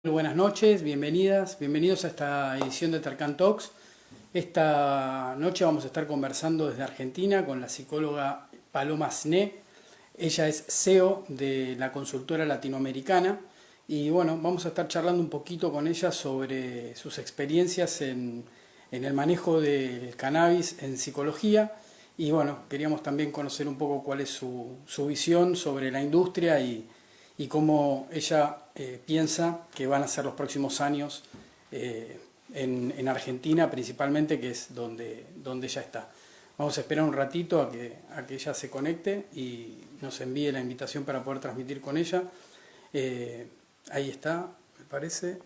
Buenas noches, bienvenidas, bienvenidos a esta edición de Tarkan Talks. Esta noche vamos a estar conversando desde Argentina con la psicóloga Paloma Sné. Ella es CEO de la consultora latinoamericana y bueno, vamos a estar charlando un poquito con ella sobre sus experiencias en el manejo del cannabis en psicología y bueno, queríamos también conocer un poco cuál es su visión sobre la industria y cómo ella piensa que van a ser los próximos años en Argentina principalmente, que es donde ella está. Vamos a esperar un ratito a que ella se conecte y nos envíe la invitación para poder transmitir con ella. Ahí está, me parece.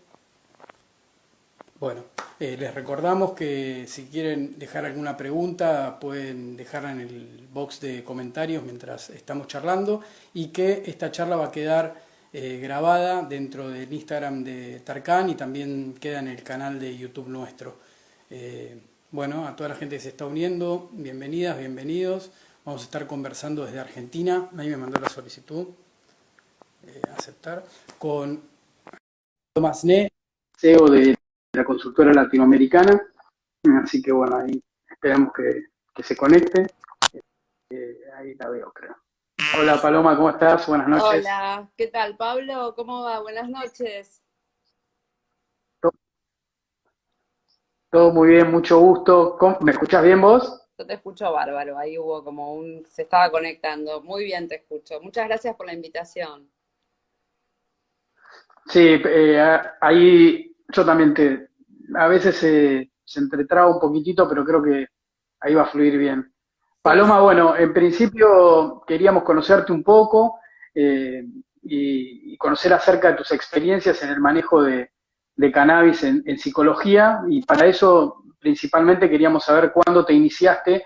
Bueno, les recordamos que si quieren dejar alguna pregunta pueden dejarla en el box de comentarios mientras estamos charlando y que esta charla va a quedar grabada dentro del Instagram de Tarkan y también queda en el canal de YouTube nuestro. Bueno, a toda la gente que se está uniendo, bienvenidas, bienvenidos. Vamos a estar conversando desde Argentina. Ahí me mandó la solicitud. Aceptar. Con Tomás Ne, CEO de la consultora latinoamericana. Así que bueno, ahí esperamos que se conecte. Ahí la veo, creo. Hola Paloma, ¿cómo estás? Buenas noches. Hola, ¿qué tal, Pablo? ¿Cómo va? Buenas noches. Todo, todo muy bien, mucho gusto. ¿Me escuchás bien vos? Yo te escucho bárbaro, ahí hubo como se estaba conectando. Muy bien te escucho. Muchas gracias por la invitación. Sí, ahí yo también a veces se entretraba un poquitito, pero creo que ahí va a fluir bien. Sí, Paloma, bueno, en principio queríamos conocerte un poco y conocer acerca de tus experiencias en el manejo de cannabis en psicología y para eso principalmente queríamos saber cuándo te iniciaste,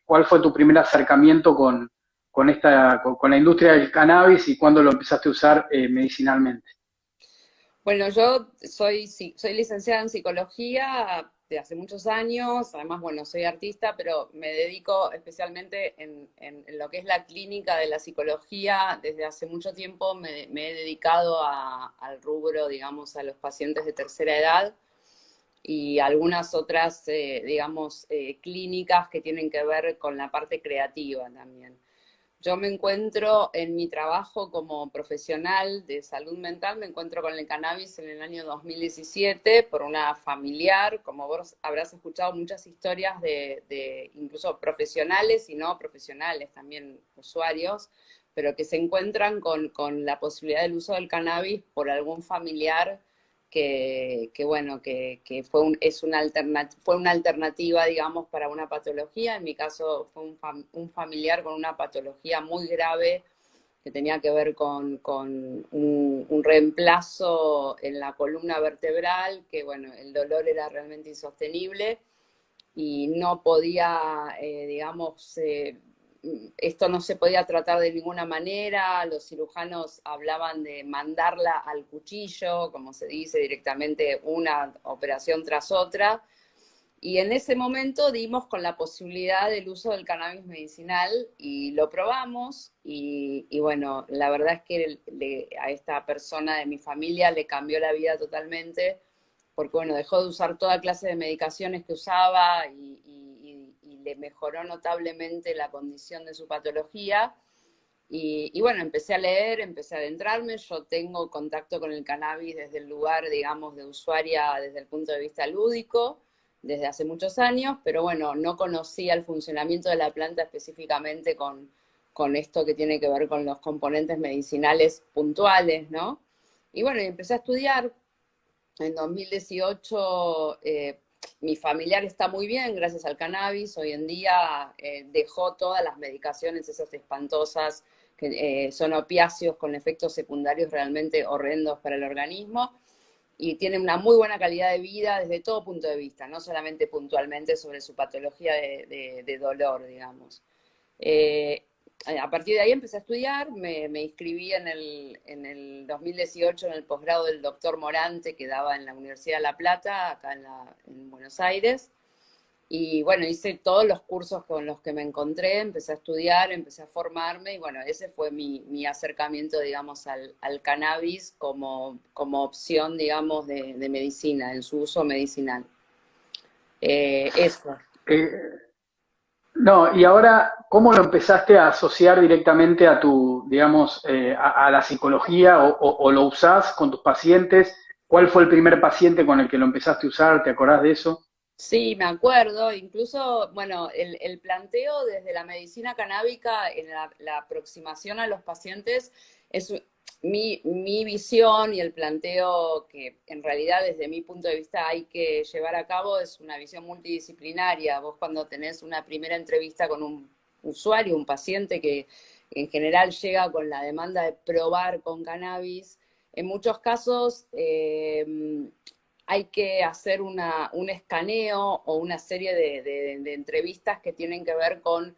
cuál fue tu primer acercamiento con la industria del cannabis y cuándo lo empezaste a usar medicinalmente. bueno, yo soy licenciada en psicología de hace muchos años, además, bueno, soy artista, pero me dedico especialmente en lo que es la clínica de la psicología. Desde hace mucho tiempo me he dedicado al rubro, digamos, a los pacientes de tercera edad y algunas otras, digamos, clínicas que tienen que ver con la parte creativa también. Yo me encuentro en mi trabajo como profesional de salud mental, me encuentro con el cannabis en el año 2017 por una familiar, como vos habrás escuchado muchas historias de incluso profesionales y no profesionales, también usuarios, pero que se encuentran con la posibilidad del uso del cannabis por algún familiar bueno, que fue, fue una alternativa, digamos, para una patología. En mi caso fue un familiar con una patología muy grave que tenía que ver con un reemplazo en la columna vertebral, que bueno, el dolor era realmente insostenible y no podía, digamos, esto no se podía tratar de ninguna manera, los cirujanos hablaban de mandarla al cuchillo, como se dice directamente, una operación tras otra, y en ese momento dimos con la posibilidad del uso del cannabis medicinal y lo probamos y bueno, la verdad es que a esta persona de mi familia le cambió la vida totalmente porque bueno, dejó de usar toda clase de medicaciones que usaba y le mejoró notablemente la condición de su patología. Y bueno, empecé a leer, empecé a adentrarme, yo tengo contacto con el cannabis desde el lugar, digamos, de usuaria desde el punto de vista lúdico, desde hace muchos años, pero bueno, no conocía el funcionamiento de la planta específicamente con esto que tiene que ver con los componentes medicinales puntuales, ¿no? Y bueno, y empecé a estudiar. En 2018 mi familiar está muy bien gracias al cannabis. Hoy en día dejó todas las medicaciones esas espantosas que son opiáceos con efectos secundarios realmente horrendos para el organismo y tiene una muy buena calidad de vida desde todo punto de vista, no solamente puntualmente sobre su patología de dolor, digamos. Eh, a partir de ahí empecé a estudiar, me inscribí en el 2018 en el posgrado del doctor Morante que daba en la Universidad de La Plata, acá en Buenos Aires. Y bueno, hice todos los cursos con los que me encontré, empecé a estudiar, empecé a formarme y bueno, ese fue mi acercamiento, digamos, al cannabis como opción, digamos, de medicina, en su uso medicinal. Eso. Eh, no, y ahora, ¿cómo lo empezaste a asociar directamente a tu, digamos, a la psicología o lo usás con tus pacientes? ¿Cuál fue el primer paciente con el que lo empezaste a usar? ¿Te acordás de eso? Sí, me acuerdo, incluso, bueno, el planteo desde la medicina canábica en la aproximación a los pacientes es mi visión y el planteo que en realidad desde mi punto de vista hay que llevar a cabo es una visión multidisciplinaria. Vos cuando tenés una primera entrevista con un usuario, un paciente que en general llega con la demanda de probar con cannabis, en muchos casos hay que hacer un escaneo o una serie de entrevistas que tienen que ver con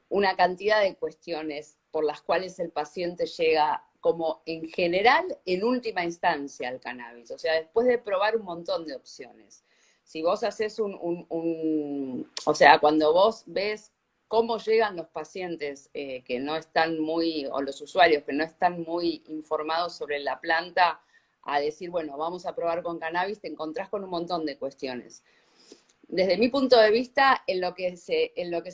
una cantidad de cuestiones por las cuales el paciente llega como en general, en última instancia al cannabis, o sea, después de probar un montón de opciones. Si vos haces o sea, cuando vos ves cómo llegan los pacientes que no están muy, o los usuarios que no están muy informados sobre la planta, a decir, bueno, vamos a probar con cannabis, te encontrás con un montón de cuestiones. Desde mi punto de vista, en lo que se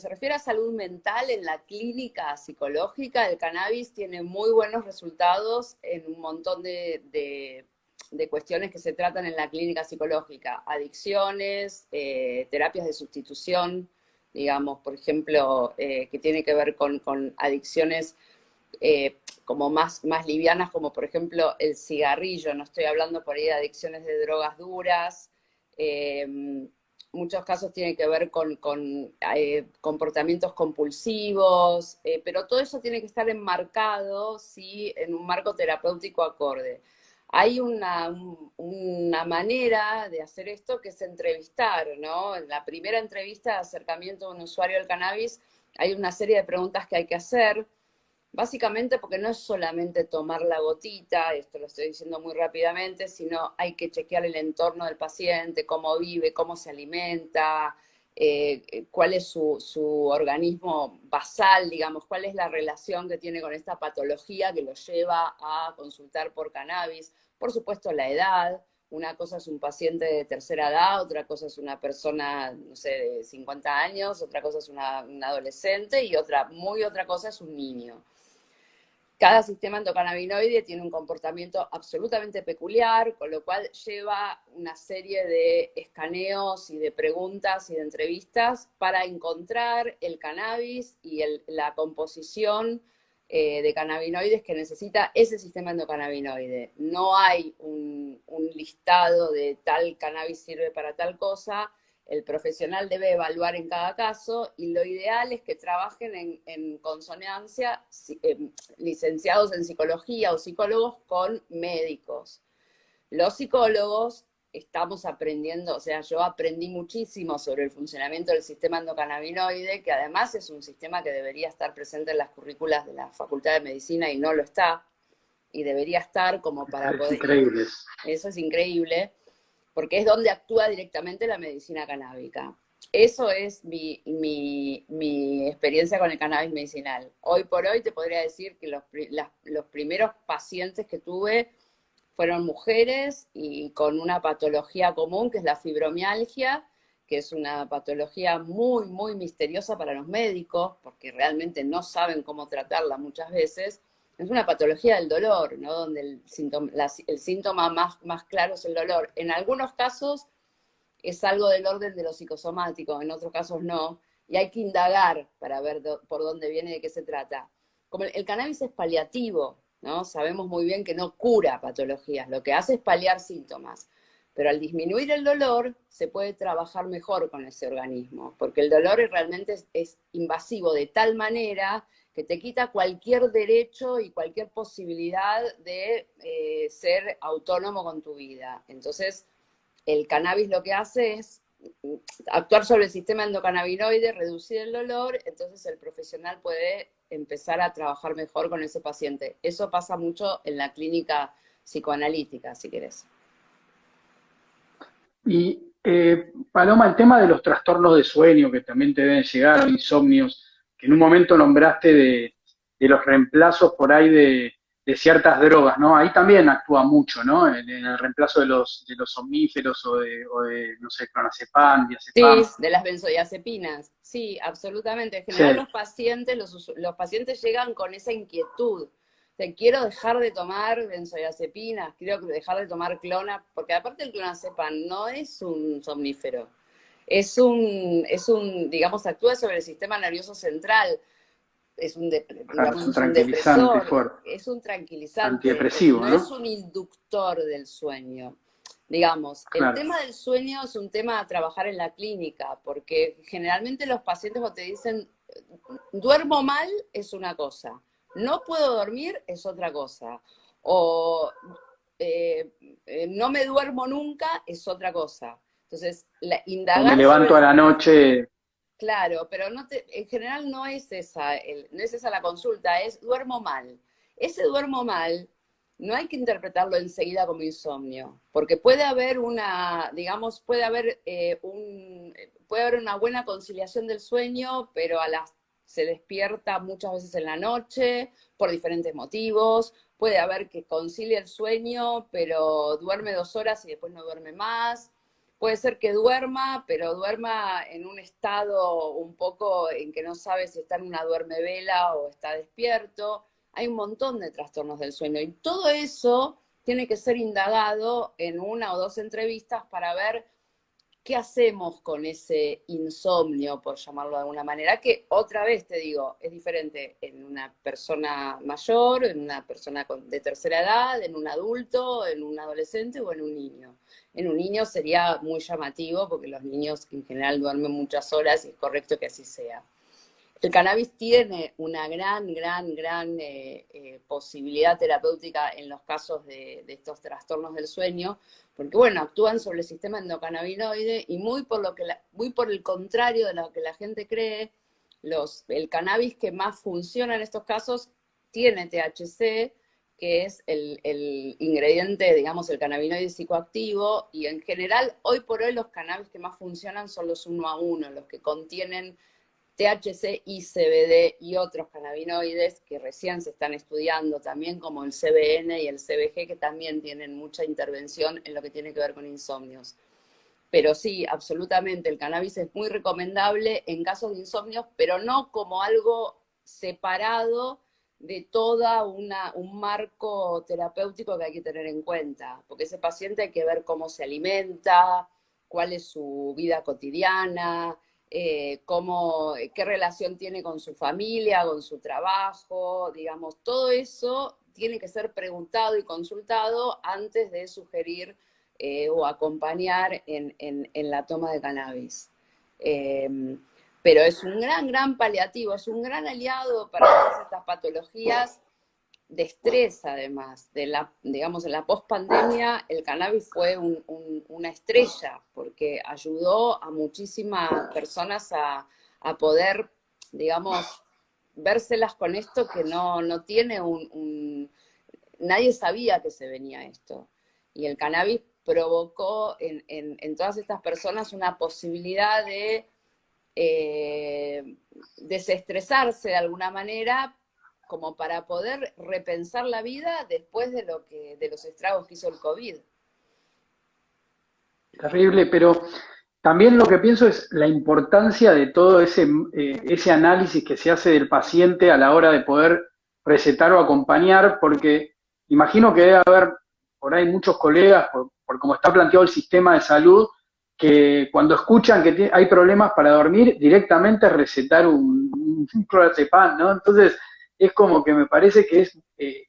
refiere a salud mental, en la clínica psicológica, el cannabis tiene muy buenos resultados en un montón de cuestiones que se tratan en la clínica psicológica. Adicciones, terapias de sustitución, digamos, por ejemplo, que tiene que ver con adicciones como más livianas, como por ejemplo el cigarrillo. No estoy hablando por ahí de adicciones de drogas duras. Muchos casos tienen que ver con comportamientos compulsivos, pero todo eso tiene que estar enmarcado, ¿sí? En un marco terapéutico acorde. Hay una manera de hacer esto que es entrevistar, ¿no? En la primera entrevista de acercamiento de un usuario al cannabis hay una serie de preguntas que hay que hacer, básicamente porque no es solamente tomar la gotita, esto lo estoy diciendo muy rápidamente, sino hay que chequear el entorno del paciente, cómo vive, cómo se alimenta, cuál es su organismo basal, digamos, cuál es la relación que tiene con esta patología que lo lleva a consultar por cannabis. Por supuesto, la edad. Una cosa es un paciente de tercera edad, otra cosa es una persona, no sé, de 50 años, otra cosa es un adolescente y muy otra cosa es un niño. Cada sistema endocannabinoide tiene un comportamiento absolutamente peculiar, con lo cual lleva una serie de escaneos y de preguntas y de entrevistas para encontrar el cannabis y la composición de cannabinoides que necesita ese sistema endocannabinoide. No hay un listado de tal cannabis sirve para tal cosa. El profesional debe evaluar en cada caso y lo ideal es que trabajen en consonancia licenciados en psicología o psicólogos con médicos. Los psicólogos estamos aprendiendo, o sea, yo aprendí muchísimo sobre el funcionamiento del sistema endocannabinoide, que además es un sistema que debería estar presente en las currículas de la Facultad de Medicina y no lo está, y debería estar como para Es poder... increíble. Eso es increíble, porque es donde actúa directamente la medicina canábica. Eso es mi experiencia con el cannabis medicinal. Hoy por hoy te podría decir que los primeros pacientes que tuve fueron mujeres y con una patología común, que es la fibromialgia, que es una patología muy, muy misteriosa para los médicos, porque realmente no saben cómo tratarla muchas veces. Es una patología del dolor, ¿no? Donde el síntoma más claro es el dolor. En algunos casos es algo del orden de lo psicosomático, en otros casos no, y hay que indagar para ver por dónde viene y de qué se trata. Como el cannabis es paliativo, ¿no? Sabemos muy bien que no cura patologías, lo que hace es paliar síntomas. Pero al disminuir el dolor, se puede trabajar mejor con ese organismo, porque el dolor realmente es invasivo de tal manera que te quita cualquier derecho y cualquier posibilidad de ser autónomo con tu vida. Entonces, el cannabis lo que hace es actuar sobre el sistema endocannabinoide, reducir el dolor, entonces el profesional puede empezar a trabajar mejor con ese paciente. Eso pasa mucho en la clínica psicoanalítica, si querés. Y Paloma, el tema de los trastornos de sueño que también te deben llegar, insomnios, que en un momento nombraste de los reemplazos por ahí de ciertas drogas, ¿no? Ahí también actúa mucho, ¿no? En el reemplazo de los somníferos o de, no sé, clonazepam, diazepam. Sí, de las benzodiazepinas. Sí, absolutamente. En Sí, general los pacientes llegan con esa inquietud. De quiero dejar de tomar benzodiazepinas, quiero dejar de tomar clona, porque aparte el clonazepam no es un somnífero. Digamos, actúa sobre el sistema nervioso central. claro, es Digamos, un es un tranquilizante depresor, fuerte, es un tranquilizante, antidepresivo, no es ¿no? un inductor del sueño. Digamos, el Claro, tema del sueño es un tema a trabajar en la clínica, porque generalmente los pacientes cuando te dicen, duermo mal es una cosa, no puedo dormir es otra cosa, o eh, no me duermo nunca es otra cosa. Entonces, o me indagar levanto a sobre. la noche, Claro, pero en general no es esa la consulta, es duermo mal. Ese duermo mal no hay que interpretarlo enseguida como insomnio, porque puede haber digamos, puede haber una buena conciliación del sueño, pero se despierta muchas veces en la noche por diferentes motivos. Puede haber que concilie el sueño, pero duerme 2 horas y después no duerme más. Puede ser que duerma, pero duerma en un estado un poco en que no sabe si está en una duermevela o está despierto. Hay un montón de trastornos del sueño y todo eso tiene que ser indagado en 1 o 2 entrevistas para ver ¿qué hacemos con ese insomnio, por llamarlo de alguna manera? Que otra vez te digo, es diferente en una persona mayor, en una persona de tercera edad, en un adulto, en un adolescente o en un niño. En un niño sería muy llamativo porque los niños en general duermen muchas horas y es correcto que así sea. El cannabis tiene una gran posibilidad terapéutica en los casos de estos trastornos del sueño, porque bueno, actúan sobre el sistema endocannabinoide y muy por el contrario de lo que la gente cree, el cannabis que más funciona en estos casos tiene THC, que es el ingrediente, digamos, el cannabinoide psicoactivo, y en general, hoy por hoy los cannabis que más funcionan son los 1 a 1, los que contienen THC y CBD y otros cannabinoides que recién se están estudiando también, como el CBN y el CBG, que también tienen mucha intervención en lo que tiene que ver con insomnios. Pero sí, absolutamente, el cannabis es muy recomendable en casos de insomnios, pero no como algo separado de un marco terapéutico que hay que tener en cuenta, porque ese paciente hay que ver cómo se alimenta, cuál es su vida cotidiana, qué relación tiene con su familia, con su trabajo, digamos, todo eso tiene que ser preguntado y consultado antes de sugerir o acompañar en la toma de cannabis. Eh, pero es un gran paliativo, es un gran aliado para todas estas patologías de estrés, además. Digamos, en la pospandemia, el cannabis fue una estrella, porque ayudó a muchísimas personas a poder, digamos, vérselas con esto que no tiene nadie sabía que se venía esto. Y el cannabis provocó en todas estas personas una posibilidad de desestresarse de alguna manera, como para poder repensar la vida después de los estragos que hizo el COVID. terrible, pero también lo que pienso es la importancia de todo ese análisis que se hace del paciente a la hora de poder recetar o acompañar, porque imagino que debe haber por ahí muchos colegas, por cómo está planteado el sistema de salud, que cuando escuchan que hay problemas para dormir, directamente recetar un clonazepam, ¿no? Entonces, es como que me parece que es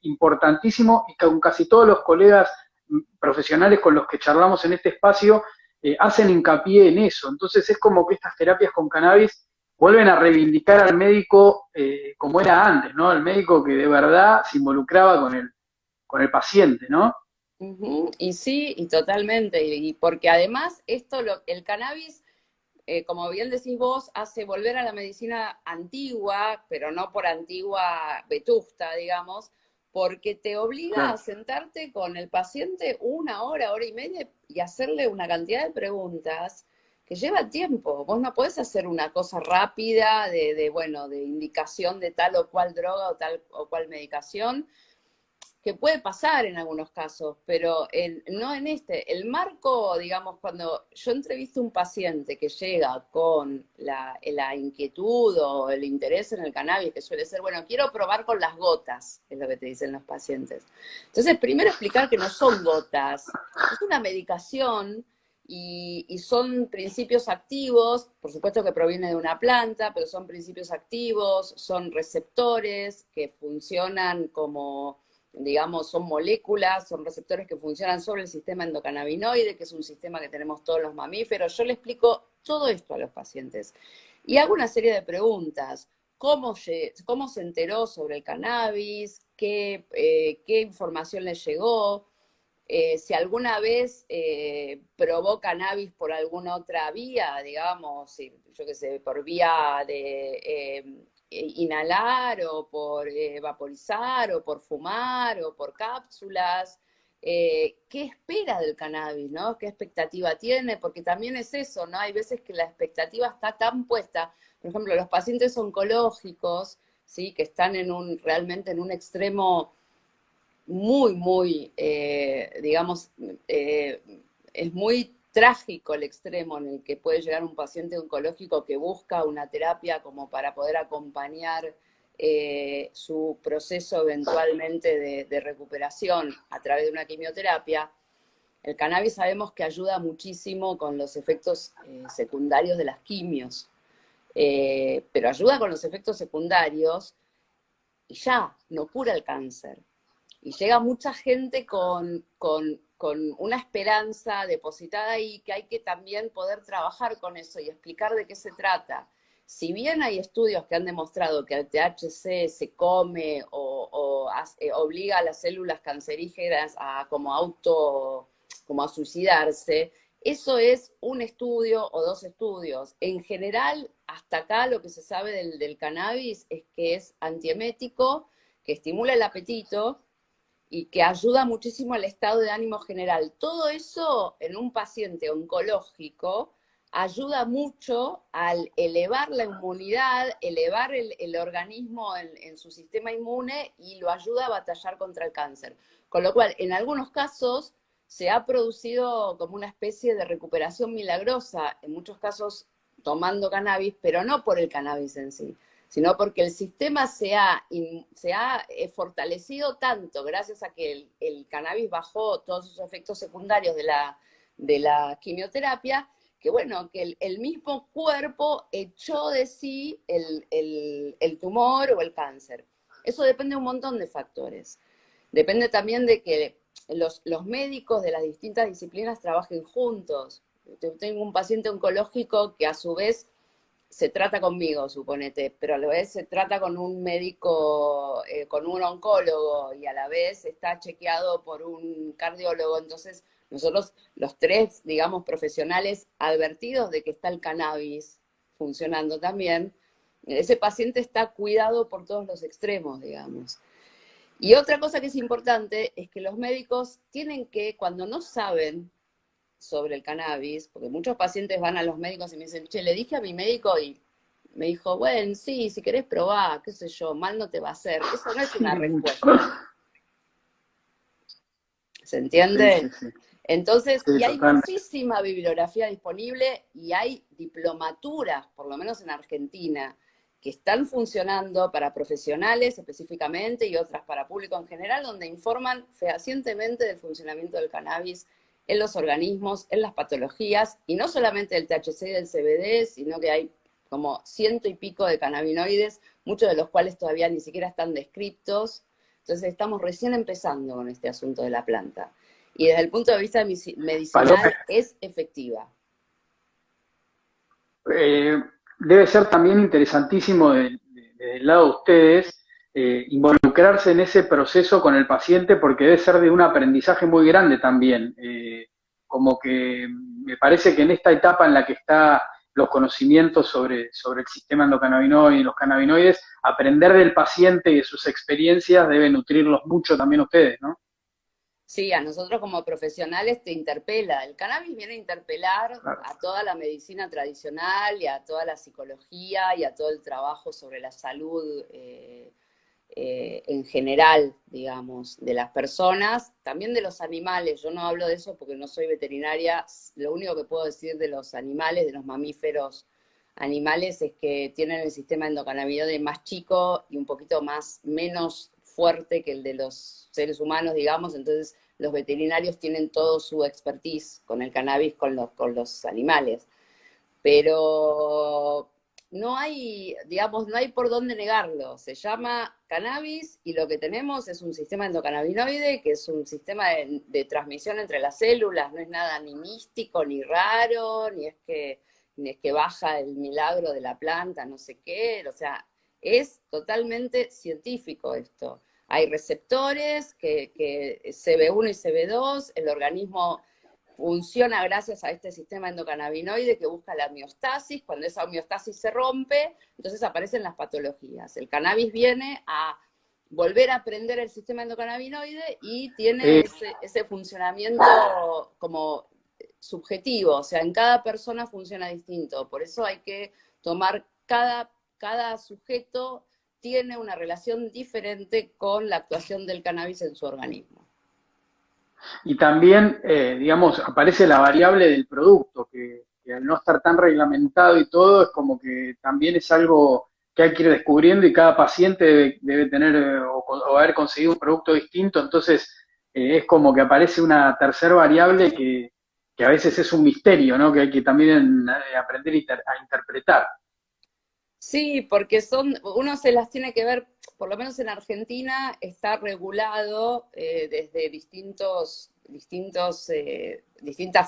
importantísimo y con casi todos los colegas profesionales con los que charlamos en este espacio, hacen hincapié en eso. Entonces es como que estas terapias con cannabis vuelven a reivindicar al médico como era antes, ¿no? El médico que de verdad se involucraba con el paciente, ¿no? Y sí, y totalmente, y porque además el cannabis, como bien decís vos, hace volver a la medicina antigua, pero no por antigua vetusta, digamos, porque te obliga a Claro. sentarte con el paciente 1 hora, hora y media, y hacerle una cantidad de preguntas que lleva tiempo. Vos no podés hacer una cosa rápida bueno, de indicación de tal o cual droga o tal o cual medicación, que puede pasar en algunos casos, pero no en este. El marco, digamos, cuando yo entrevisto a un paciente que llega con la inquietud o el interés en el cannabis, que suele ser, bueno, quiero probar con las gotas, es lo que te dicen los pacientes. Entonces, primero explicar que no son gotas, es una medicación y son principios activos, por supuesto que proviene de una planta, pero son principios activos, son receptores que funcionan como, digamos, son moléculas, son receptores que funcionan sobre el sistema endocannabinoide, que es un sistema que tenemos todos los mamíferos. Yo le explico todo esto a los pacientes. Y hago una serie de preguntas. ¿Cómo se enteró sobre el cannabis? ¿Qué información le llegó? Si alguna vez probó cannabis por alguna otra vía, digamos, yo qué sé, por vía de inhalar o por vaporizar o por fumar o por cápsulas, qué espera del cannabis, ¿no? ¿Qué expectativa tiene? Porque también es eso, ¿no? Hay veces que la expectativa está tan puesta, por ejemplo, los pacientes oncológicos, ¿sí? Que están realmente en un extremo muy, digamos, es muy trágico el extremo en el que puede llegar un paciente oncológico que busca una terapia como para poder acompañar su proceso eventualmente de recuperación a través de una quimioterapia. El cannabis sabemos que ayuda muchísimo con los efectos secundarios de las quimios, pero ayuda con los efectos secundarios y ya, no cura el cáncer. Y llega mucha gente con una esperanza depositada ahí, que hay que también poder trabajar con eso y explicar de qué se trata. Si bien hay estudios que han demostrado que el THC se come o obliga a las células cancerígenas a como a suicidarse, eso es un estudio o 2 estudios. En general, hasta acá lo que se sabe del cannabis es que es antiemético, que estimula el apetito, y que ayuda muchísimo al estado de ánimo general. Todo eso en un paciente oncológico ayuda mucho al elevar la inmunidad, elevar el organismo en su sistema inmune y lo ayuda a batallar contra el cáncer. Con lo cual, en algunos casos se ha producido como una especie de recuperación milagrosa, en muchos casos tomando cannabis, pero no por el cannabis en sí, sino porque el sistema se ha fortalecido tanto gracias a que el cannabis bajó todos sus efectos secundarios de la quimioterapia, que bueno, que el mismo cuerpo echó de sí el tumor o el cáncer. Eso depende de un montón de factores. Depende también de que los médicos de las distintas disciplinas trabajen juntos. Tengo un paciente oncológico que a su vez se trata conmigo, suponete, pero a la vez se trata con un médico, con un oncólogo, y a la vez está chequeado por un cardiólogo. Entonces, nosotros, los 3, digamos, profesionales advertidos de que está el cannabis funcionando también, ese paciente está cuidado por todos los extremos, digamos. Y otra cosa que es importante es que los médicos tienen que, cuando no saben sobre el cannabis, porque muchos pacientes van a los médicos y me dicen, che, le dije a mi médico y me dijo, bueno, sí, si querés probar, qué sé yo, mal no te va a hacer. Eso no es una respuesta. ¿Se entiende? Sí, sí, sí. Entonces, Sí, y hay totalmente. muchísima bibliografía disponible y hay diplomaturas, por lo menos en Argentina, que están funcionando para profesionales específicamente y otras para público en general, donde informan fehacientemente del funcionamiento del cannabis en los organismos, en las patologías, y no solamente del THC y del CBD, sino que hay como 100 y pico de cannabinoides, muchos de los cuales todavía ni siquiera están descritos. Entonces estamos recién empezando con este asunto de la planta. Y desde el punto de vista medicinal es efectiva. Debe ser también interesantísimo del lado de ustedes involucrarse en ese proceso con el paciente, porque debe ser de un aprendizaje muy grande también. Como que me parece que en esta etapa en la que está los conocimientos sobre el sistema endocannabinoide y los cannabinoides, aprender del paciente y de sus experiencias debe nutrirlos mucho también ustedes, ¿no? Sí, a nosotros como profesionales te interpela. El cannabis viene a interpelar Claro. a toda la medicina tradicional y a toda la psicología y a todo el trabajo sobre la salud en general, digamos, de las personas, también de los animales. Yo no hablo de eso porque no soy veterinaria. Lo único que puedo decir de los animales, de los mamíferos animales, es que tienen el sistema endocannabinoide más chico y un poquito menos fuerte que el de los seres humanos, digamos. Entonces los veterinarios tienen todo su expertise con el cannabis, con los animales. Pero no hay, digamos, no hay por dónde negarlo. Se llama cannabis y lo que tenemos es un sistema endocannabinoide, que es un sistema de transmisión entre las células. No es nada ni místico, ni raro, ni es que baja el milagro de la planta, no sé qué. O sea, es totalmente científico esto. Hay receptores, que CB1 y CB2, el organismo funciona gracias a este sistema endocannabinoide que busca la homeostasis. Cuando esa homeostasis se rompe, entonces aparecen las patologías. El cannabis viene a volver a aprender el sistema endocannabinoide y tiene ese funcionamiento como subjetivo, o sea, en cada persona funciona distinto. Por eso hay que tomar cada sujeto tiene una relación diferente con la actuación del cannabis en su organismo. Y también, digamos, aparece la variable del producto, que al no estar tan reglamentado y todo, es como que también es algo que hay que ir descubriendo y cada paciente debe tener o haber conseguido un producto distinto, entonces es como que aparece una tercera variable que a veces es un misterio, ¿no? Que hay que también aprender a interpretar. Sí, porque uno se las tiene que ver, por lo menos en Argentina está regulado desde distintas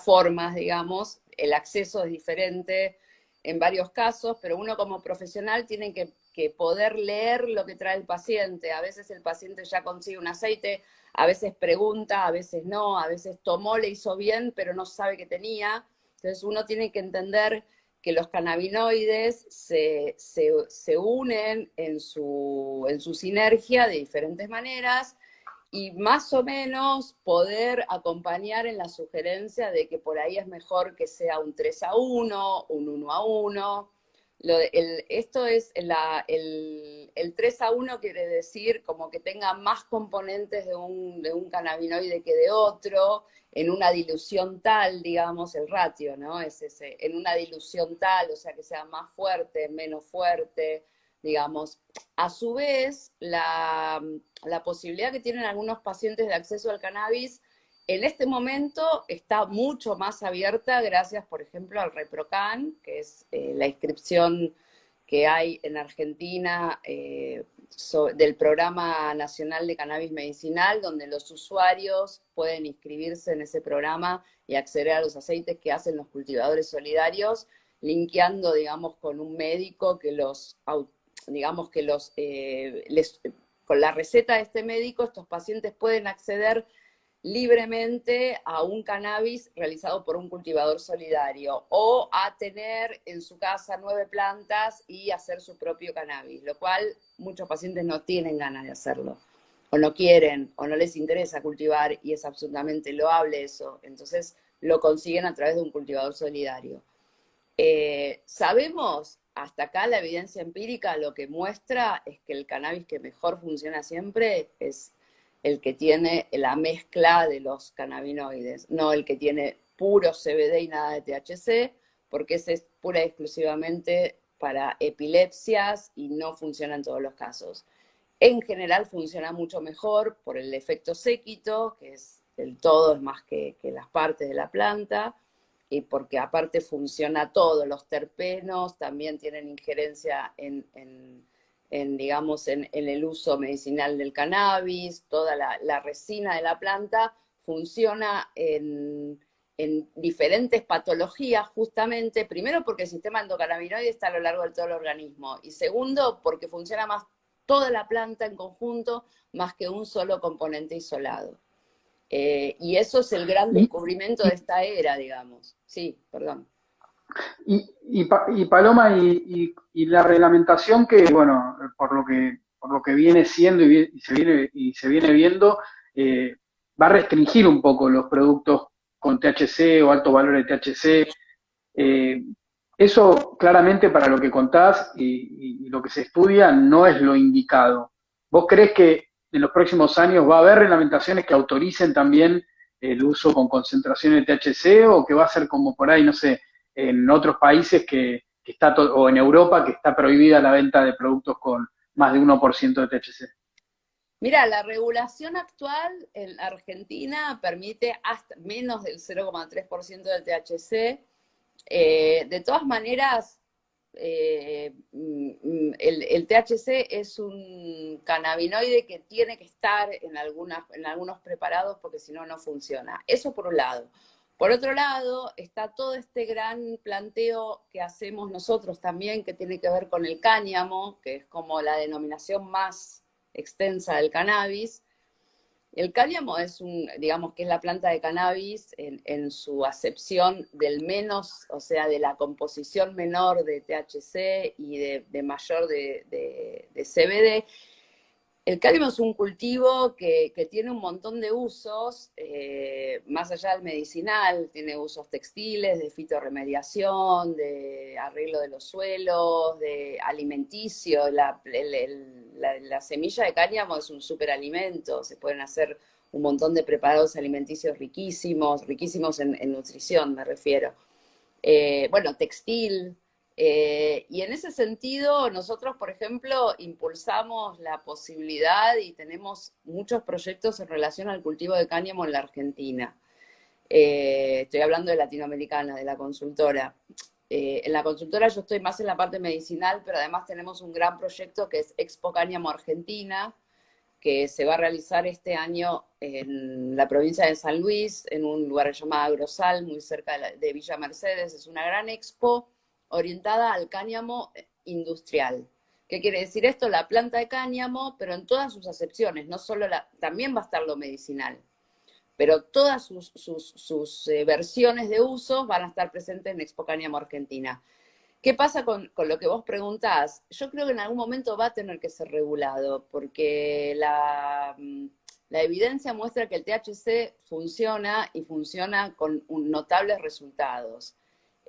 formas, digamos. El acceso es diferente en varios casos, pero uno como profesional tiene que poder leer lo que trae el paciente. A veces el paciente ya consigue un aceite, a veces pregunta, a veces no, a veces tomó, le hizo bien, pero no sabe que tenía. Entonces uno tiene que entender que los cannabinoides se unen en su sinergia de diferentes maneras y más o menos poder acompañar en la sugerencia de que por ahí es mejor que sea un 3-1, un 1-1. Esto es el 3-1 quiere decir como que tenga más componentes de un cannabinoide que de otro, en una dilución tal, digamos, el ratio, ¿no? Es ese, en una dilución tal, o sea, que sea más fuerte, menos fuerte, digamos. A su vez, la posibilidad que tienen algunos pacientes de acceso al cannabis en este momento está mucho más abierta gracias, por ejemplo, al ReproCan, que es la inscripción que hay en Argentina del Programa Nacional de Cannabis Medicinal, donde los usuarios pueden inscribirse en ese programa y acceder a los aceites que hacen los cultivadores solidarios, linkeando, digamos, con un médico que con la receta de este médico, estos pacientes pueden acceder libremente a un cannabis realizado por un cultivador solidario o a tener en su casa 9 plantas y hacer su propio cannabis, lo cual muchos pacientes no tienen ganas de hacerlo, o no quieren, o no les interesa cultivar, y es absolutamente loable eso. Entonces lo consiguen a través de un cultivador solidario. Sabemos, hasta acá la evidencia empírica lo que muestra es que el cannabis que mejor funciona siempre es el que tiene la mezcla de los cannabinoides, no el que tiene puro CBD y nada de THC, porque ese es pura y exclusivamente para epilepsias y no funciona en todos los casos. En general funciona mucho mejor por el efecto séquito, que es el todo es más que las partes de la planta, y porque aparte funciona todo, los terpenos también tienen injerencia digamos, en el uso medicinal del cannabis, toda la resina de la planta funciona en diferentes patologías justamente, primero porque el sistema endocannabinoide está a lo largo de todo el organismo, y segundo porque funciona más toda la planta en conjunto más que un solo componente isolado. Y eso es el gran Y, descubrimiento de esta era, digamos. Sí, perdón. Y Paloma, y la reglamentación que, bueno, por lo que viene siendo y se viene viendo, va a restringir un poco los productos con THC o alto valor de THC. Eh, Eso claramente para lo que contás y lo que se estudia no es lo indicado. ¿Vos crees que en los próximos años va a haber reglamentaciones que autoricen también el uso con concentración de THC o que va a ser como por ahí, no sé, en otros países que está o en Europa que está prohibida la venta de productos con más de 1% de THC? Mira, la regulación actual en Argentina permite hasta menos del 0,3% del THC. De todas maneras, el THC es un cannabinoide que tiene que estar en algunos preparados porque si no, no funciona. Eso por un lado. Por otro lado, está todo este gran planteo que hacemos nosotros también, que tiene que ver con el cáñamo, que es como la denominación más extensa del cannabis. El cáñamo es digamos que es la planta de cannabis en su acepción del menos, o sea, de la composición menor de THC y de mayor de CBD. El cáñamo es un cultivo que tiene un montón de usos, más allá del medicinal, tiene usos textiles, de fitorremediación, de arreglo de los suelos, de alimenticio. La semilla de cáñamo es un superalimento, se pueden hacer un montón de preparados alimenticios riquísimos, riquísimos en nutrición me refiero. Bueno, textil. Y en ese sentido, nosotros, por ejemplo, impulsamos la posibilidad y tenemos muchos proyectos en relación al cultivo de cáñamo en la Argentina. Estoy hablando de Latinoamericana, de la consultora. En la consultora yo estoy más en la parte medicinal, pero además tenemos un gran proyecto que es Expo Cáñamo Argentina, que se va a realizar este año en la provincia de San Luis, en un lugar llamado Agrosal, muy cerca de Villa Mercedes. Es una gran expo orientada al cáñamo industrial. ¿Qué quiere decir esto? La planta de cáñamo, pero en todas sus acepciones, no solo también va a estar lo medicinal, pero todas sus versiones de uso van a estar presentes en Expo Cáñamo Argentina. ¿Qué pasa con lo que vos preguntás? Yo creo que en algún momento va a tener que ser regulado, porque la evidencia muestra que el THC funciona y funciona con notables resultados.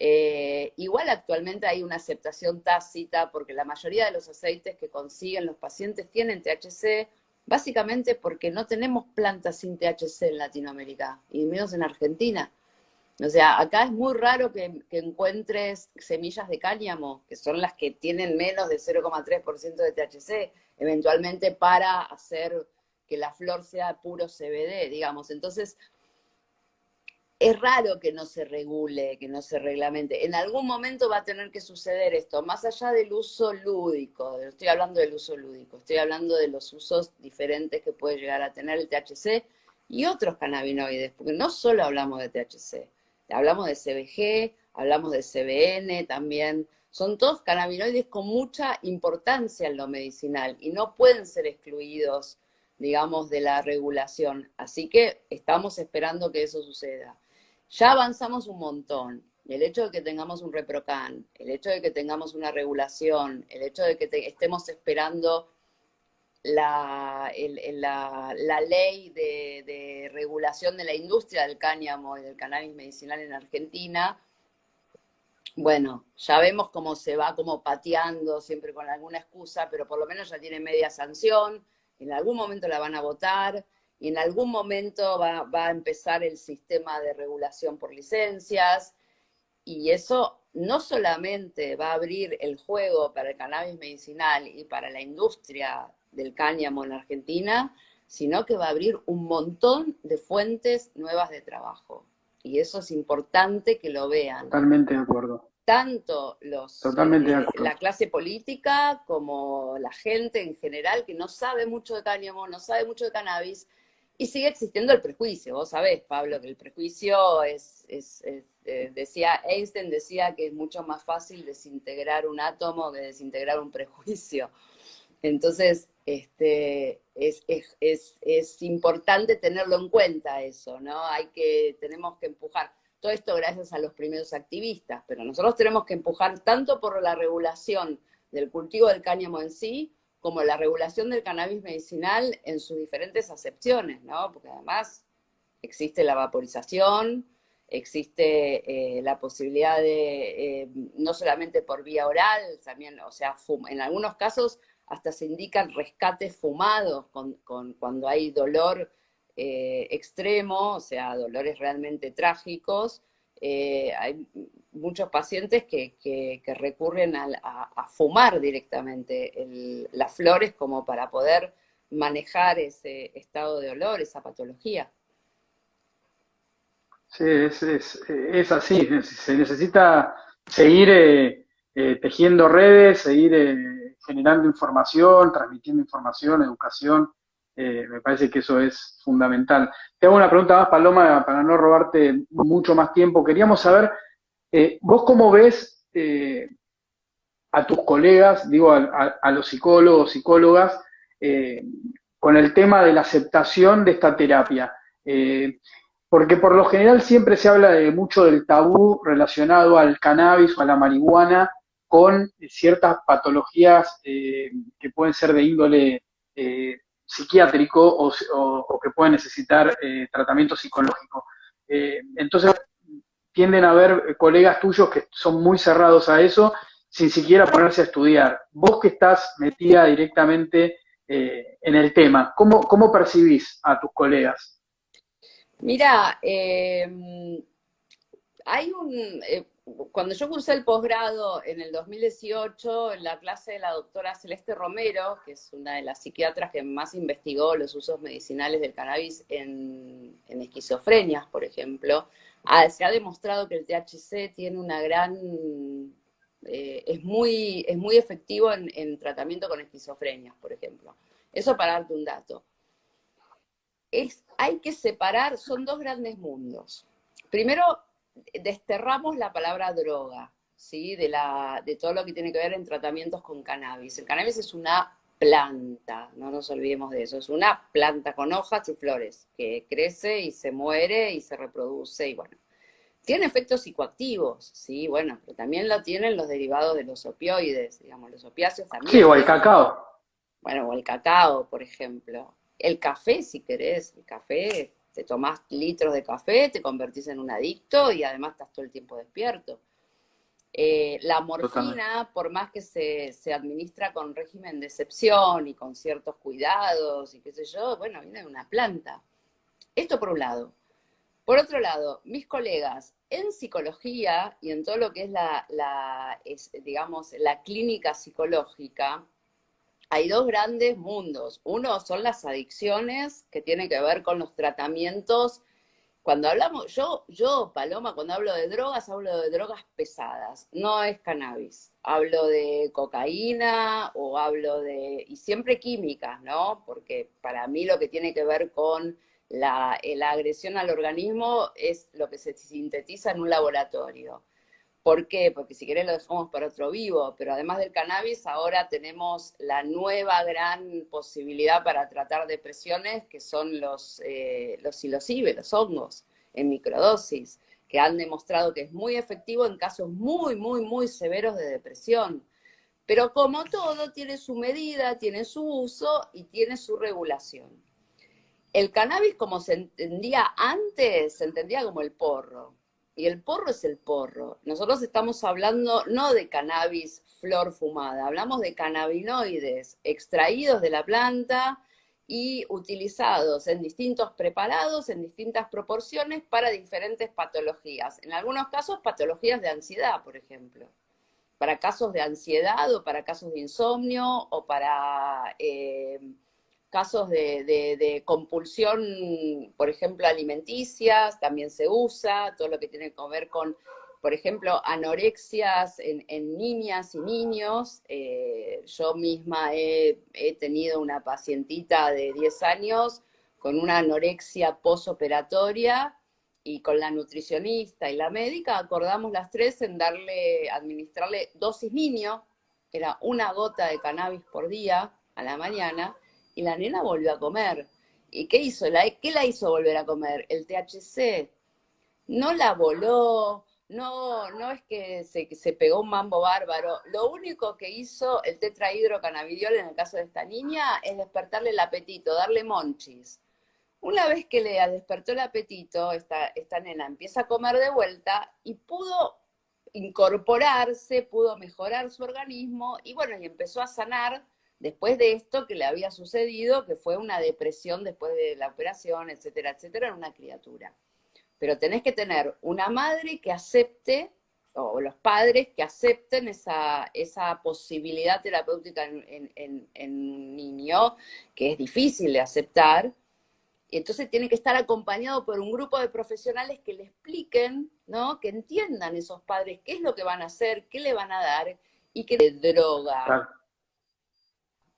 Igual actualmente hay una aceptación tácita porque la mayoría de los aceites que consiguen los pacientes tienen THC, básicamente porque no tenemos plantas sin THC en Latinoamérica, y menos en Argentina. O sea, acá es muy raro que encuentres semillas de cáñamo, que son las que tienen menos del 0,3% de THC, eventualmente para hacer que la flor sea puro CBD, digamos. Entonces, es raro que no se regule, que no se reglamente. En algún momento va a tener que suceder esto, más allá del uso lúdico. Estoy hablando del uso lúdico, estoy hablando de los usos diferentes que puede llegar a tener el THC y otros cannabinoides, porque no solo hablamos de THC, hablamos de CBG, hablamos de CBN también. Son todos cannabinoides con mucha importancia en lo medicinal y no pueden ser excluidos, digamos, de la regulación. Así que estamos esperando que eso suceda. Ya avanzamos un montón. El hecho de que tengamos un ReproCan, el hecho de que tengamos una regulación, el hecho de que estemos esperando la ley de regulación de la industria del cáñamo y del cannabis medicinal en Argentina, bueno, ya vemos cómo se va como pateando, siempre con alguna excusa, pero por lo menos ya tiene media sanción, en algún momento la van a votar, y en algún momento va a empezar el sistema de regulación por licencias, y eso no solamente va a abrir el juego para el cannabis medicinal y para la industria del cáñamo en Argentina, sino que va a abrir un montón de fuentes nuevas de trabajo. Y eso es importante que lo vean. Totalmente de acuerdo. Tanto Totalmente de acuerdo. la clase política como la gente en general que no sabe mucho de cáñamo, no sabe mucho de cannabis, y sigue existiendo el prejuicio. Vos sabés, Pablo, que el prejuicio decía, Einstein decía que es mucho más fácil desintegrar un átomo que desintegrar un prejuicio. Entonces, es importante tenerlo en cuenta eso, ¿no? Tenemos que empujar. Todo esto gracias a los primeros activistas, pero nosotros tenemos que empujar tanto por la regulación del cultivo del cáñamo en sí, como la regulación del cannabis medicinal en sus diferentes acepciones, ¿no? Porque además existe la vaporización, existe la posibilidad de, no solamente por vía oral, también, o sea, en algunos casos hasta se indican rescates fumados cuando hay dolor extremo, o sea, dolores realmente trágicos. Hay muchos pacientes que recurren a fumar directamente las flores como para poder manejar ese estado de dolor, esa patología. Sí, es así. Se necesita seguir tejiendo redes, seguir generando información, transmitiendo información, educación. Me parece que eso es fundamental. Te hago una pregunta más, Paloma, para no robarte mucho más tiempo. Queríamos saber, ¿vos cómo ves a tus colegas, digo, a los psicólogos, psicólogas, eh, con el tema de la aceptación de esta terapia? Porque por lo general siempre se habla mucho del tabú relacionado al cannabis o a la marihuana con ciertas patologías que pueden ser de índole psiquiátrico o que pueden necesitar tratamiento psicológico. Entonces tienden a haber colegas tuyos que son muy cerrados a eso sin siquiera ponerse a estudiar. Vos que estás metida directamente en el tema, ¿cómo percibís a tus colegas? Mira, hay cuando yo cursé el posgrado en el 2018, en la clase de la doctora Celeste Romero, que es una de las psiquiatras que más investigó los usos medicinales del cannabis en esquizofrenias, por ejemplo, se ha demostrado que el THC tiene una gran... es muy efectivo en tratamiento con esquizofrenias, por ejemplo. Eso para darte un dato. Hay que separar, son dos grandes mundos. Primero, desterramos la palabra droga, ¿sí? De todo lo que tiene que ver en tratamientos con cannabis. El cannabis es una planta, no nos olvidemos de eso, es una planta con hojas y flores, que crece y se muere y se reproduce, y bueno. Tiene efectos psicoactivos, sí, bueno, pero también lo tienen los derivados de los opioides, digamos, los opiáceos Sí, también o el tienen. cacao. Bueno, o el cacao, por ejemplo. El café, si querés, el café, te tomás litros de café, te convertís en un adicto y además estás todo el tiempo despierto. La Totalmente. morfina, por más que se administra con régimen de excepción y con ciertos cuidados y qué sé yo, bueno, viene de una planta. Esto por un lado. Por otro lado, mis colegas en psicología y en todo lo que es digamos, la clínica psicológica, hay dos grandes mundos. Uno son las adicciones, que tienen que ver con los tratamientos. Cuando hablamos, Paloma, cuando hablo de drogas pesadas, no es cannabis. Hablo de cocaína o y siempre químicas, ¿no? Porque para mí lo que tiene que ver con la agresión al organismo es lo que se sintetiza en un laboratorio. ¿Por qué? Porque si querés lo dejamos para otro vivo, pero además del cannabis ahora tenemos la nueva gran posibilidad para tratar depresiones que son los psilocibe, los hongos en microdosis, que han demostrado que es muy efectivo en casos muy, muy, muy severos de depresión. Pero como todo, tiene su medida, tiene su uso y tiene su regulación. El cannabis, como se entendía antes, se entendía como el porro. Y el porro es el porro. Nosotros estamos hablando no de cannabis flor fumada, hablamos de cannabinoides extraídos de la planta y utilizados en distintos preparados, en distintas proporciones para diferentes patologías. En algunos casos, patologías de ansiedad, por ejemplo. Para casos de ansiedad o para casos de insomnio o para casos de compulsión, por ejemplo, alimenticias, también se usa, todo lo que tiene que ver con, por ejemplo, anorexias en niñas y niños. Yo misma he tenido una pacientita de 10 años con una anorexia posoperatoria y con la nutricionista y la médica acordamos las tres en administrarle dosis niño, era una gota de cannabis por día a la mañana, y la nena volvió a comer. ¿Y qué hizo? ¿Qué la hizo volver a comer? El THC. no la voló, no es que se pegó un mambo bárbaro. Lo único que hizo el tetrahidrocannabidiol en el caso de esta niña es despertarle el apetito, darle monchis. Una vez que le despertó el apetito, esta nena empieza a comer de vuelta y pudo incorporarse, pudo mejorar su organismo y bueno, y empezó a sanar después de esto que le había sucedido, que fue una depresión después de la operación, etcétera, etcétera, en una criatura. Pero tenés que tener una madre que acepte, o los padres que acepten esa posibilidad terapéutica en un niño, que es difícil de aceptar, y entonces tiene que estar acompañado por un grupo de profesionales que le expliquen, ¿no? Que entiendan esos padres qué es lo que van a hacer, qué le van a dar, y que de droga, Claro,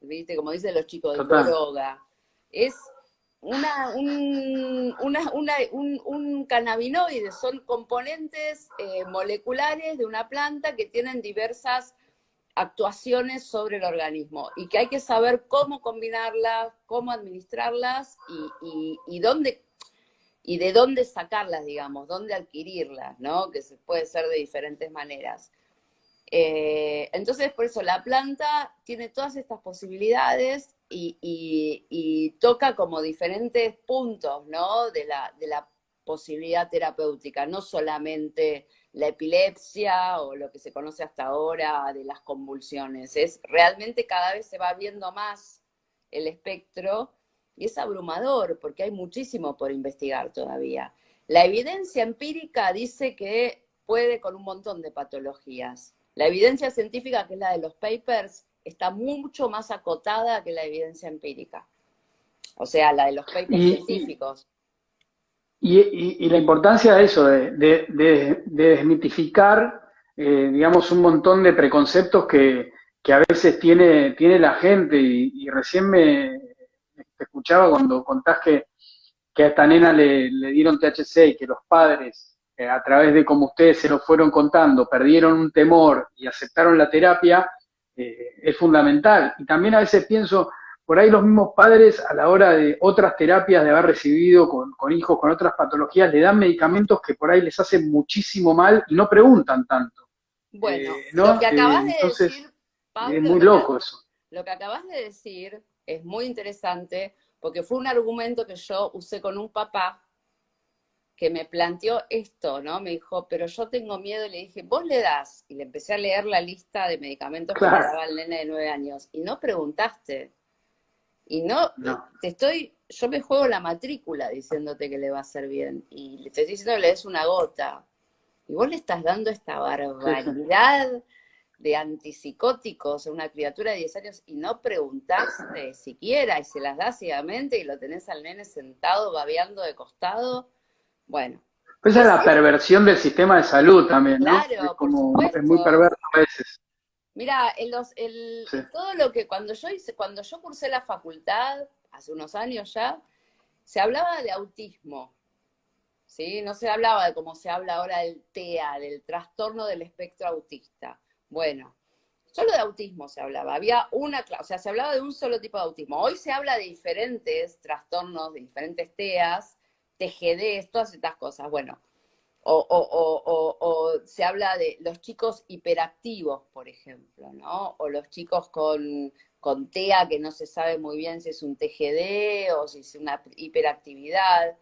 ¿viste? Como dicen los chicos, de total. droga. Es un cannabinoide, son componentes moleculares de una planta que tienen diversas actuaciones sobre el organismo y que hay que saber cómo combinarlas, cómo administrarlas y dónde y de dónde sacarlas, digamos, dónde adquirirlas, ¿no? Que se puede ser de diferentes maneras. Entonces, por eso la planta tiene todas estas posibilidades y toca como diferentes puntos, ¿no? De la posibilidad terapéutica, no solamente la epilepsia o lo que se conoce hasta ahora de las convulsiones. Es realmente cada vez se va viendo más el espectro y es abrumador porque hay muchísimo por investigar todavía. La evidencia empírica dice que puede con un montón de patologías. La evidencia científica, que es la de los papers, está mucho más acotada que la evidencia empírica. O sea, la de los papers Y, científicos. y la importancia de eso, de desmitificar, digamos, un montón de preconceptos que a veces tiene la gente, y recién te escuchaba cuando contás que a esta nena le dieron THC y que los padres, a través de como ustedes se lo fueron contando, perdieron un temor y aceptaron la terapia, es fundamental. Y también a veces pienso, por ahí los mismos padres a la hora de otras terapias, de haber recibido con hijos con otras patologías, le dan medicamentos que por ahí les hacen muchísimo mal y no preguntan tanto. Bueno, lo ¿No? que acabas de Entonces, decir, es Pablo, muy loco eso. lo que acabas de decir es muy interesante porque fue un argumento que yo usé con un papá que me planteó esto, ¿no? Me dijo, pero yo tengo miedo, y le dije, vos le das, y le empecé a leer la lista de medicamentos que le Claro, daba al nene de 9 años, y no preguntaste, y no, no. yo me juego la matrícula diciéndote que le va a hacer bien, y le estoy diciendo que le des una gota, y vos le estás dando esta Sí, sí. barbaridad de antipsicóticos a una criatura de 10 años y no preguntaste siquiera, y se las das ciegamente y lo tenés al nene sentado babeando de costado. Bueno, Esa es es la perversión del sistema de salud también, ¿no? Es claro, por como, es muy supuesto. perverso a veces. Mira, Sí. todo lo que cuando yo cursé la facultad, hace unos años ya, se hablaba de autismo, ¿sí? No se hablaba de como se habla ahora del TEA, del trastorno del espectro autista. Bueno, solo de autismo se hablaba. Había o sea, se hablaba de un solo tipo de autismo. Hoy se habla de diferentes trastornos, de diferentes TEAs, TGDs, todas estas cosas. Bueno, o se habla de los chicos hiperactivos, por ejemplo, ¿no? O los chicos con TEA que no se sabe muy bien si es un TGD o si es una hiperactividad.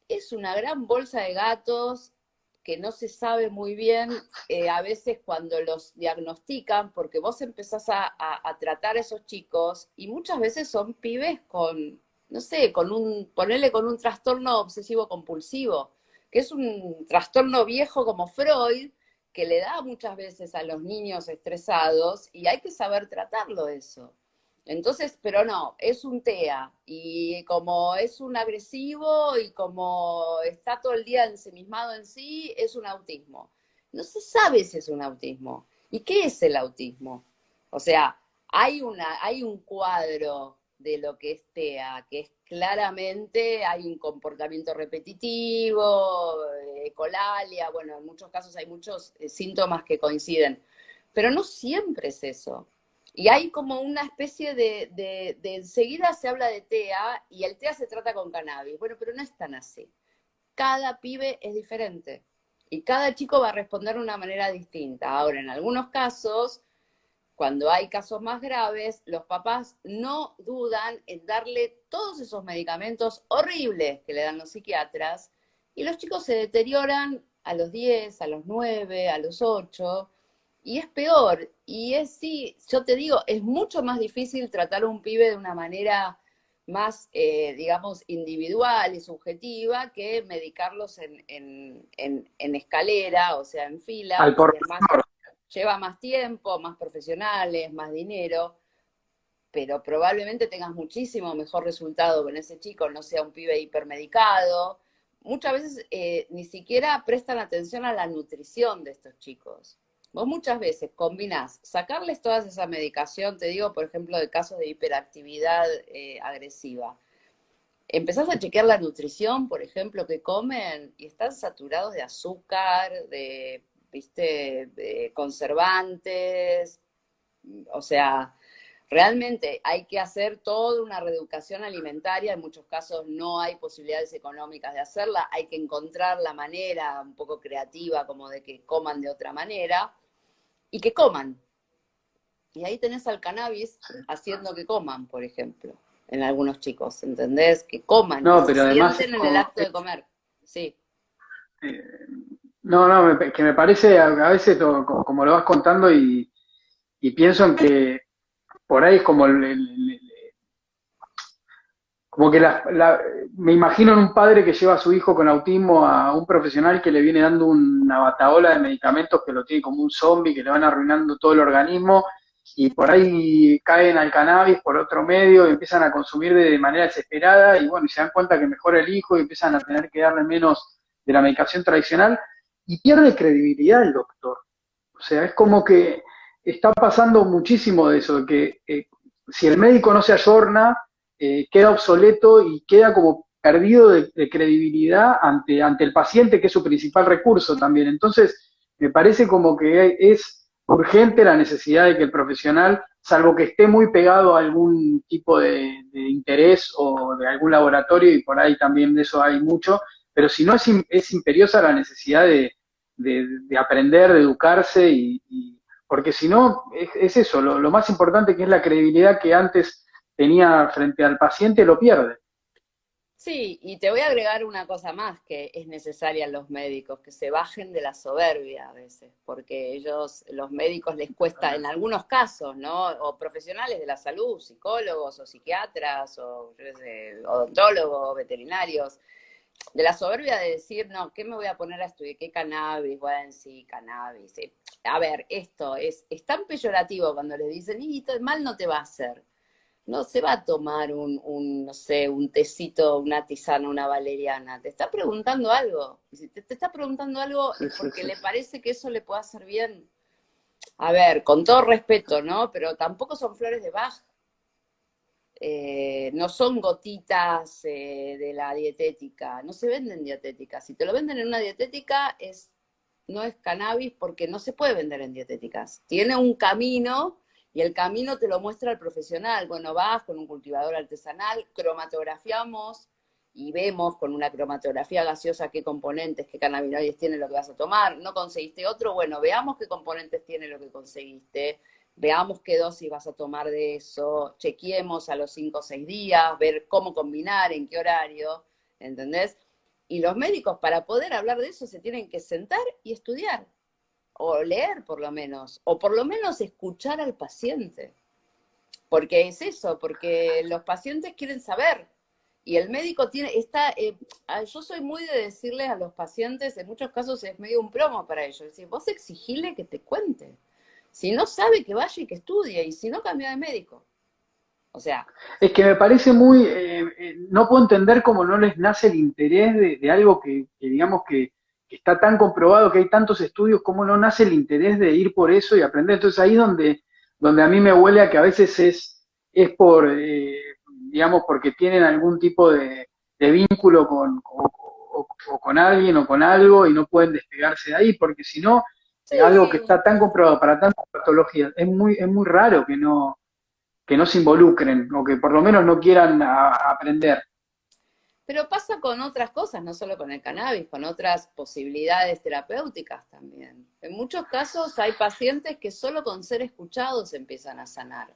Es una gran bolsa de gatos que no se sabe muy bien a veces cuando los diagnostican, porque vos empezás a tratar a esos chicos y muchas veces son pibes con, no sé, ponerle con un trastorno obsesivo compulsivo, que es un trastorno viejo como Freud, que le da muchas veces a los niños estresados y hay que saber tratarlo eso. Entonces, pero no, es un TEA, y como es un agresivo y como está todo el día ensimismado en sí, es un autismo. No se sabe si es un autismo. ¿Y qué es el autismo? O sea, hay un cuadro de lo que es TEA, que es claramente, hay un comportamiento repetitivo, ecolalia, bueno, en muchos casos hay muchos síntomas que coinciden, pero no siempre es eso. Y hay como una especie de enseguida se habla de TEA y el TEA se trata con cannabis. Bueno, pero no es tan así. cada pibe es diferente. Y cada chico va a responder de una manera distinta. Ahora, en algunos casos, cuando hay casos más graves, los papás no dudan en darle todos esos medicamentos horribles que le dan los psiquiatras, y los chicos se deterioran a los 10, a los 9, a los 8, y es peor. Y es, sí, yo te digo, es mucho más difícil tratar a un pibe de una manera más, digamos, individual y subjetiva que medicarlos en escalera, o sea, en fila, Al por y además lleva más tiempo, más profesionales, más dinero, pero probablemente tengas muchísimo mejor resultado con ese chico, no sea un pibe hipermedicado. Muchas veces ni siquiera prestan atención a la nutrición de estos chicos. Vos muchas veces combinás sacarles toda esa medicación, te digo, por ejemplo, de casos de hiperactividad agresiva. Empezás a chequear la nutrición, por ejemplo, que comen, y están saturados de azúcar, de, viste, de conservantes. O sea, realmente hay que hacer toda una reeducación alimentaria. En muchos casos no hay posibilidades económicas de hacerla. Hay que encontrar la manera un poco creativa como de que coman de otra manera y que coman. Y ahí tenés al cannabis haciendo que coman, por ejemplo, en algunos chicos, ¿entendés? Que coman, No, que pero se además sienten en el acto de comer. Sí. eh, no, no, que me parece a veces como lo vas contando y pienso en que por ahí es como como que me imagino en un padre que lleva a su hijo con autismo a un profesional que le viene dando una bataola de medicamentos que lo tiene como un zombie, que le van arruinando todo el organismo, y por ahí caen al cannabis por otro medio y empiezan a consumir de manera desesperada, y bueno, y se dan cuenta que mejora el hijo y empiezan a tener que darle menos de la medicación tradicional, y pierde credibilidad el doctor. O sea, es como que está pasando muchísimo de eso, de que si el médico no se ayorna, queda obsoleto y queda como perdido de credibilidad ante el paciente, que es su principal recurso también. Entonces, me parece como que es urgente la necesidad de que el profesional, salvo que esté muy pegado a algún tipo de interés o de algún laboratorio, y por ahí también de eso hay mucho, pero si no es imperiosa la necesidad de aprender, de educarse, porque si no, es eso, lo más importante, que es la credibilidad que antes tenía frente al paciente, lo pierde. Sí, y te voy a agregar una cosa más que es necesaria en los médicos, que se bajen de la soberbia a veces, porque ellos, los médicos les cuesta, en algunos casos, ¿no? O profesionales de la salud, psicólogos o psiquiatras, o yo qué sé, odontólogos, veterinarios, de la soberbia de decir, no, ¿qué me voy a poner a estudiar? ¿Qué cannabis? Bueno, sí, cannabis. Sí. A ver, esto es tan peyorativo cuando les dicen, y mal no te va a hacer. No se va a tomar no sé, un tecito, una tisana, una valeriana. Te está preguntando algo. Y si te está preguntando algo Sí, es sí, porque sí. le parece que eso le puede hacer bien. A ver, con todo respeto, ¿no? Pero tampoco son flores de Bach. No son gotitas de la dietética. No se venden dietéticas. Si te lo venden en una dietética, no es cannabis porque no se puede vender en dietéticas. Tiene un camino y el camino te lo muestra el profesional. Bueno, vas con un cultivador artesanal, cromatografiamos y vemos con una cromatografía gaseosa qué componentes, qué cannabinoides tiene lo que vas a tomar. ¿No conseguiste otro? Bueno, veamos qué componentes tiene lo que conseguiste. Veamos qué dosis vas a tomar de eso. Chequeemos a los 5 o 6 días, ver cómo combinar, en qué horario. ¿Entendés? Y los médicos, para poder hablar de eso, se tienen que sentar y estudiar, o leer por lo menos, o por lo menos escuchar al paciente. Porque es eso, porque los pacientes quieren saber. Y el médico yo soy muy de decirles a los pacientes, en muchos casos es medio un plomo para ellos, es decir, vos exigile que te cuente. Si no sabe, que vaya y que estudie, y si no, cambia de médico. O sea, Es que me parece muy, no puedo entender cómo no les nace el interés de algo que digamos que está tan comprobado, que hay tantos estudios, cómo no nace el interés de ir por eso y aprender. Entonces ahí donde a mí me huele a que a veces es por, digamos, porque tienen algún tipo de vínculo o con alguien o con algo y no pueden despegarse de ahí, porque si no, algo que sí, está tan comprobado para tantas patologías, es muy raro que no se involucren o que por lo menos no quieran aprender. Pero pasa con otras cosas, no solo con el cannabis, con otras posibilidades terapéuticas también. En muchos casos hay pacientes que solo con ser escuchados empiezan a sanar.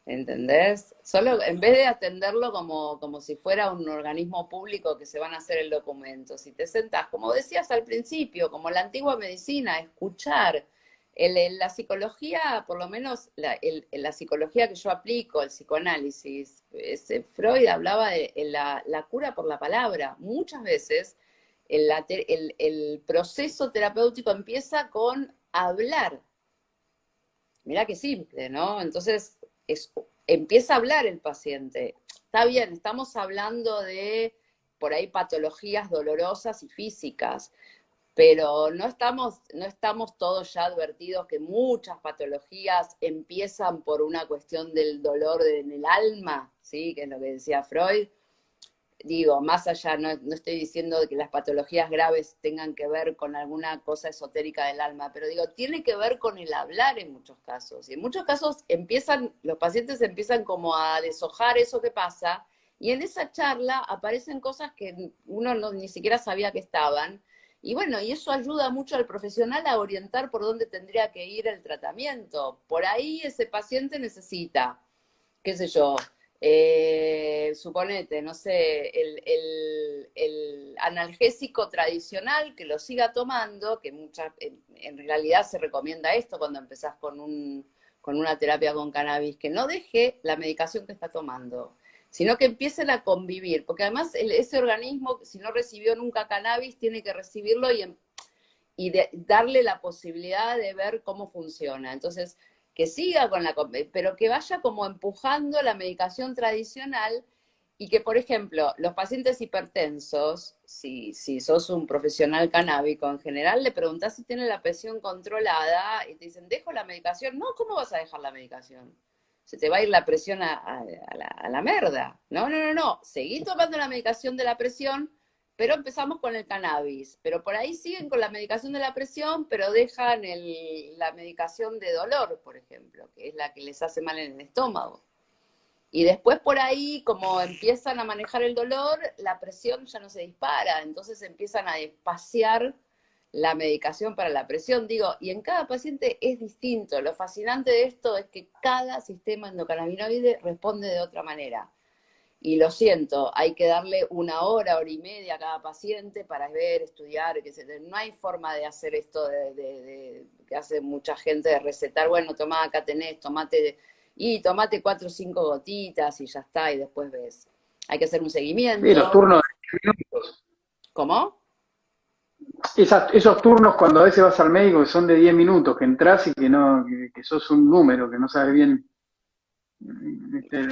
¿Entendés? Solo en vez de atenderlo como si fuera un organismo público que se van a hacer el documento, si te sentás, como decías al principio, como la antigua medicina, escuchar. La psicología, por lo menos la psicología que yo aplico, el psicoanálisis, Freud hablaba de la cura por la palabra. Muchas veces el proceso terapéutico empieza con hablar. Mirá qué simple, ¿no? Entonces, empieza a hablar el paciente. Está bien, estamos hablando de, por ahí, patologías dolorosas y físicas, pero no estamos todos ya advertidos que muchas patologías empiezan por una cuestión del dolor en el alma, ¿sí? Que es lo que decía Freud. Digo, más allá, no estoy diciendo que las patologías graves tengan que ver con alguna cosa esotérica del alma, pero digo, tiene que ver con el hablar en muchos casos. Y en muchos casos los pacientes empiezan como a deshojar eso que pasa, y en esa charla aparecen cosas que uno ni siquiera sabía que estaban. Y bueno, y eso ayuda mucho al profesional a orientar por dónde tendría que ir el tratamiento. Por ahí ese paciente necesita, qué sé yo, suponete, no sé, el analgésico tradicional, que lo siga tomando, que en realidad se recomienda esto cuando empezás con una terapia con cannabis, que no deje la medicación que está tomando, sino que empiecen a convivir, porque además ese organismo, si no recibió nunca cannabis, tiene que recibirlo y darle la posibilidad de ver cómo funciona. Entonces, que siga pero que vaya como empujando la medicación tradicional, y que, por ejemplo, los pacientes hipertensos, si sos un profesional canábico en general, le preguntás si tiene la presión controlada y te dicen, ¿dejo la medicación? No, ¿cómo vas a dejar la medicación? Se te va a ir la presión a la merda. No, seguí tomando la medicación de la presión, pero empezamos con el cannabis. Pero por ahí siguen con la medicación de la presión, pero dejan la medicación de dolor, por ejemplo, que es la que les hace mal en el estómago. Y después por ahí, como empiezan a manejar el dolor, la presión ya no se dispara, entonces empiezan a espaciar la medicación para la presión, digo, y en cada paciente es distinto. Lo fascinante de esto es que cada sistema endocannabinoide responde de otra manera. Y lo siento, hay que darle 1 hora, 1 hora y media a cada paciente para ver, estudiar, no hay forma de hacer esto que hace mucha gente, de recetar, bueno, tomá, acá tenés, tomate 4 o 5 gotitas y ya está, y después ves. Hay que hacer un seguimiento. Sí, los turnos de 10 minutos. ¿Cómo? Esos turnos cuando a veces vas al médico que son de 10 minutos, que entras y que sos un número, que no sabes bien, te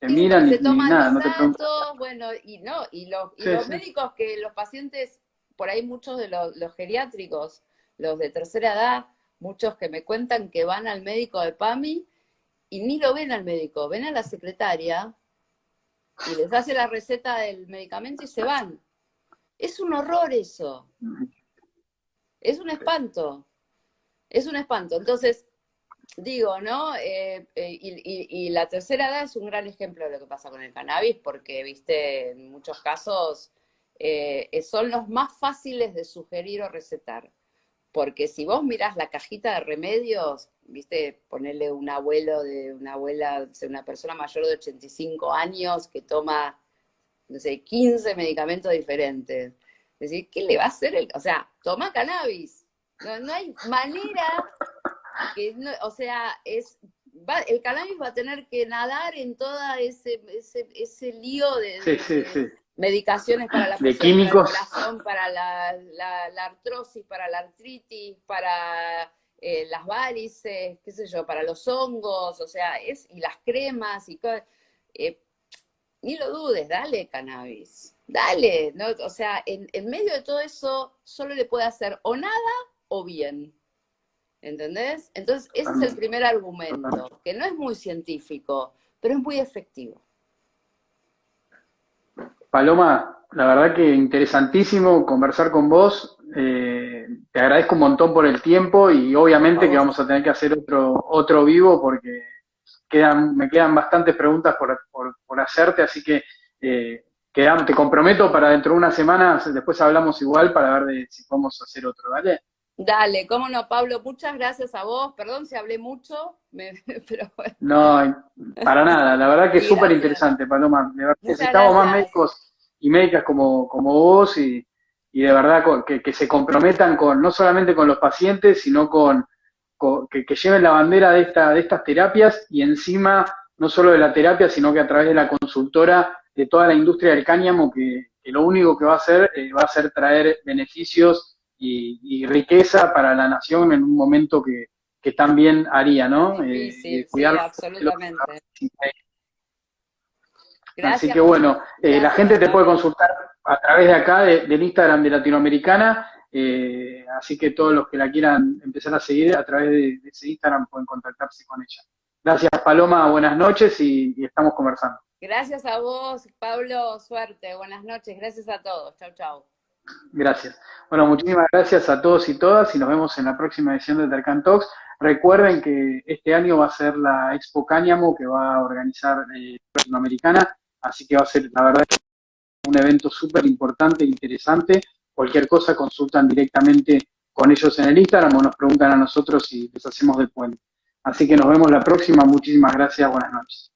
Sí, miran porque y te toman nada, los no te preguntan. datos, bueno, y Sí, los sí. médicos, que los pacientes, por ahí muchos de los geriátricos, los de tercera edad, muchos que me cuentan que van al médico de PAMI y ni lo ven al médico, ven a la secretaria y les hace la receta del medicamento y se van. Es un horror eso. Es un espanto. Es un espanto. Entonces, digo, ¿no? Y la tercera edad es un gran ejemplo de lo que pasa con el cannabis, porque, viste, en muchos casos son los más fáciles de sugerir o recetar. Porque si vos mirás la cajita de remedios, viste, ponerle un abuelo de una abuela, una persona mayor de 85 años que toma, no sé, 15 medicamentos diferentes. Es decir, ¿qué le va a hacer? O sea, toma cannabis. No hay manera que, o sea, el cannabis va a tener que nadar en toda ese lío Sí. medicaciones para la De presión, para el químicos. corazón, para la artrosis, para la artritis, para las varices, qué sé yo, para los hongos, o sea, y las cremas y todo. Ni lo dudes, dale cannabis, dale, ¿no? O sea, en medio de todo eso solo le puede hacer o nada o bien. ¿Entendés? Entonces, ese es el primer argumento, que no es muy científico, pero es muy efectivo. Paloma, la verdad que interesantísimo conversar con vos. Te agradezco un montón por el tiempo y Por obviamente que favor. vamos a tener que hacer otro vivo porque me quedan bastantes preguntas por hacerte, así que te comprometo para dentro de unas semanas, después hablamos igual para ver si podemos hacer otro, ¿vale? Dale, cómo no, Pablo, muchas gracias a vos. Perdón si hablé mucho, pero bueno. No, para nada, la verdad que es Sí, súper gracias. interesante, Paloma. De verdad, Muchas necesitamos más gracias. médicos y médicas como vos y de verdad que se comprometan no solamente con los pacientes, sino que lleven la bandera de estas terapias y encima no solo de la terapia, sino que a través de la consultora de toda la industria del cáñamo, que lo único que va a ser traer beneficios y riqueza para la nación en un momento que tan bien haría, ¿no? Difícil, sí, Cuidar absolutamente. Así Gracias, que bueno, la gracias, gente te puede Pablo. consultar a través de acá, del Instagram de Latinoamericana, así que todos los que la quieran empezar a seguir a través de ese Instagram pueden contactarse con ella. Gracias, Paloma, buenas noches y estamos conversando. Gracias a vos, Pablo, suerte, buenas noches, gracias a todos, chau, chau. Gracias. Bueno, muchísimas gracias a todos y todas y nos vemos en la próxima edición de Tercan Talks. Recuerden que este año va a ser la Expo Cáñamo que va a organizar Latinoamericana, así que va a ser, la verdad, un evento súper importante e interesante. Cualquier cosa consultan directamente con ellos en el Instagram o nos preguntan a nosotros y les hacemos del puente. Así que nos vemos la próxima. Muchísimas gracias. Buenas noches.